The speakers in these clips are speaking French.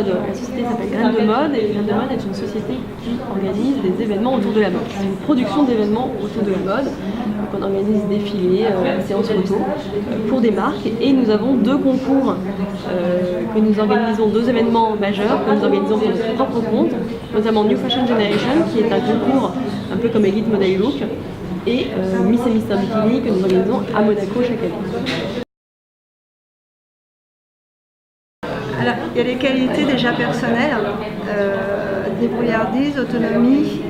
mode. La société s'appelle Graines de Mode et Graines de Mode est une société qui organise des événements autour de la mode. C'est une production d'événements autour de la mode. Donc on organise des défilés, des séances photos pour des marques et nous avons deux concours que nous organisons, deux événements majeurs que nous organisons pour notre propre compte, notamment New Fashion Generation qui est un concours un peu comme Elite Model Look et Miss et Mister Bikini que nous organisons à Monaco chaque année. Alors, il y a les qualités déjà personnelles, débrouillardise, autonomie,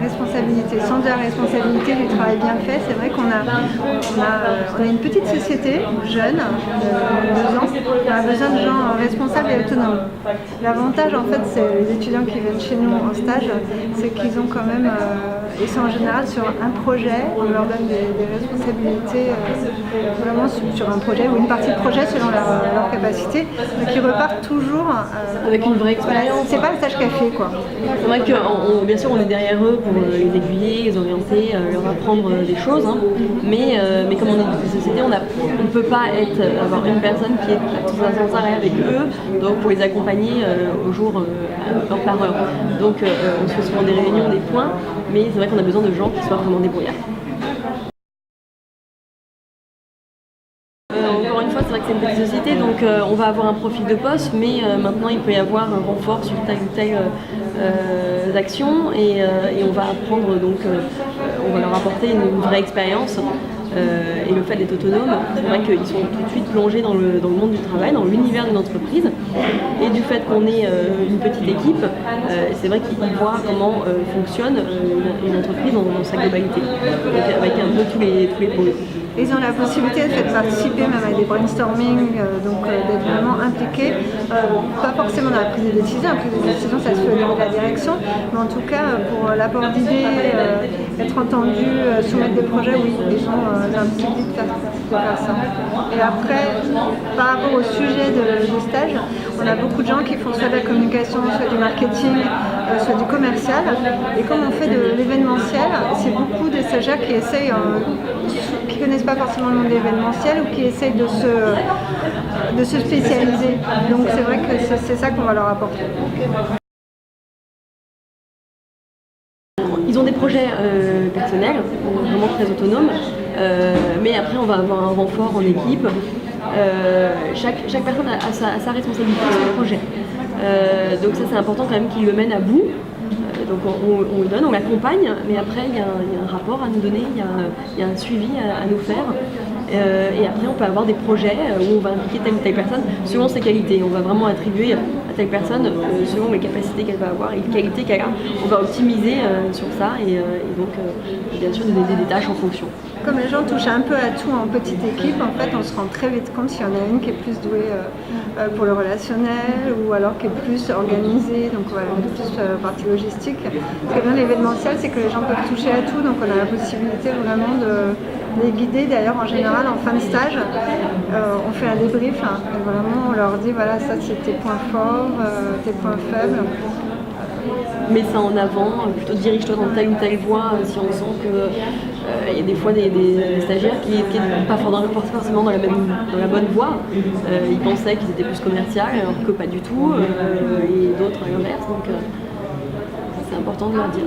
responsabilité. Sans de la responsabilité, du travail bien fait, c'est vrai qu'on a une petite société jeune, de 2 ans, on a besoin de gens responsables et autonomes. L'avantage en fait, c'est les étudiants qui viennent chez nous en stage, c'est qu'ils ont quand même, ils sont en général sur un projet, on leur donne des responsabilités vraiment sur un projet ou une partie de projet selon leur capacité, donc ils repartent toujours avec une vraie expérience. C'est pas le stage café quoi. C'est vrai que bien sûr on est derrière eux pour les aiguiller, les orienter, leur apprendre des choses, hein. Mais comme on est une société, on ne peut pas avoir une personne qui est sans arrêt avec eux, donc pour les accompagner au jour, heure par heure. Donc on se fait souvent des réunions, des points, mais c'est vrai qu'on a besoin de gens qui soient vraiment débrouillards. Encore une fois, c'est vrai que c'est une petite société, donc on va avoir un profil de poste, mais maintenant il peut y avoir un renfort sur telle ou telle action et on va apprendre, donc on va leur apporter une vraie expérience. Et le fait d'être autonome, c'est vrai qu'ils sont tout de suite plongés dans le monde du travail, dans l'univers d'une entreprise. Et du fait qu'on est une petite équipe, c'est vrai qu'ils voient comment fonctionne une entreprise dans sa globalité, donc avec un peu tous les pôles. Ils ont la possibilité de participer même à des brainstorming, donc d'être vraiment impliqués, pas forcément dans la prise de décision. La prise de décision, ça se fait au niveau de la direction, mais en tout cas pour l'apport d'idées, être entendu, soumettre des projets, oui, ils ont la possibilité de faire ça. Et après, par rapport au sujet du stage, on a beaucoup de gens qui font soit de la communication, soit du marketing, soit du commercial. Et comme on fait de l'événementiel, c'est beaucoup des stagiaires qui essayent, qui connaissent pas forcément le monde événementiel ou qui essayent de se spécialiser. Donc c'est vrai que c'est ça qu'on va leur apporter. Ils ont des projets personnels, vraiment très autonomes, mais après on va avoir un renfort en équipe. Chaque personne a sa responsabilité sur le projet. Donc ça c'est important quand même qu'ils le mènent à bout. Donc on le donne, on l'accompagne, mais après il y a un rapport à nous donner, il y a un suivi à nous faire. Et après on peut avoir des projets où on va impliquer telle ou telle personne selon ses qualités. On va vraiment attribuer à telle personne selon les capacités qu'elle va avoir et les qualités qu'elle a. On va optimiser sur ça et donc bien sûr donner des tâches en fonction. Comme les gens touchent un peu à tout en petite équipe, en fait on se rend très vite compte s'il y en a une qui est plus douée pour le relationnel ou alors qui est plus organisée, donc voilà, plus partie logistique. Ce qui est bien de l'événementiel, c'est que les gens peuvent toucher à tout, donc on a la possibilité vraiment de les guider. D'ailleurs en général en fin de stage, on fait un débrief, hein, et vraiment on leur dit voilà ça c'est tes points forts, tes points faibles. Mets ça en avant, plutôt dirige-toi dans telle ou telle voie si on sent qu'il y a des fois des stagiaires qui n'étaient pas forcément dans la bonne voie. Ils pensaient qu'ils étaient plus commerciaux alors que pas du tout, et d'autres à l'inverse, donc c'est important de leur dire.